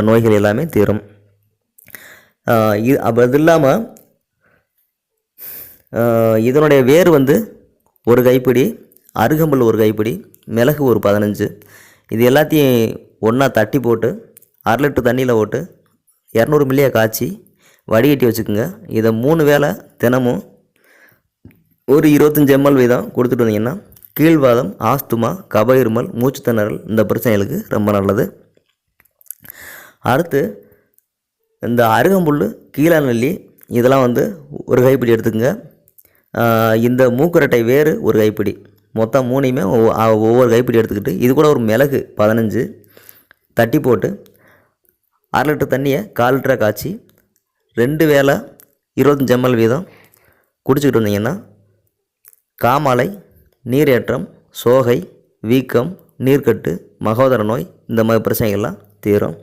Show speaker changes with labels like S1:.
S1: நோய்கள் எல்லாமே தீரும். அது இல்லாமல் இதனுடைய வேர் வந்து ஒரு கைப்பிடி, அருகம்புல் ஒரு கைப்பிடி, மிளகு ஒரு 15, இது எல்லாத்தையும் ஒன்றா தட்டி போட்டு 1/2 லிட்டர் தண்ணியில் போட்டு 200 மில்லியை காய்ச்சி வடிகட்டி வச்சுக்கோங்க. இதை 3 வேளை தினமும் ஒரு 25 ml வீதம் கொடுத்துட்டு வந்தீங்கன்னா கீழ்வாதம், ஆஸ்துமா, கப இருமல், மூச்சுத்திணறல் இந்த பிரச்சனைகளுக்கு ரொம்ப நல்லது. அடுத்து இந்த அருகம்புல், கீழாநெல்லி இதெல்லாம் வந்து ஒரு கைப்பிடி எடுத்துக்கோங்க. இந்த மூக்குரட்டை வேறு ஒரு கைப்பிடி, மொத்தம் 3யுமே ஒவ்வொரு கைப்பிடி எடுத்துக்கிட்டு இது கூட ஒரு மிளகு 15 தட்டி போட்டு 1/2 லிட்டர் தண்ணியை 1/4 லிட்டராக காய்ச்சி 2 வேளை 25 ml வீதம் குடிச்சிக்கிட்டு வந்தீங்கன்னா காமாலை, நீரேற்றம், சோகை, வீக்கம், நீர்க்கட்டு, மகோதர நோய் இந்த மாதிரி பிரச்சனைகள்லாம் தீரும்.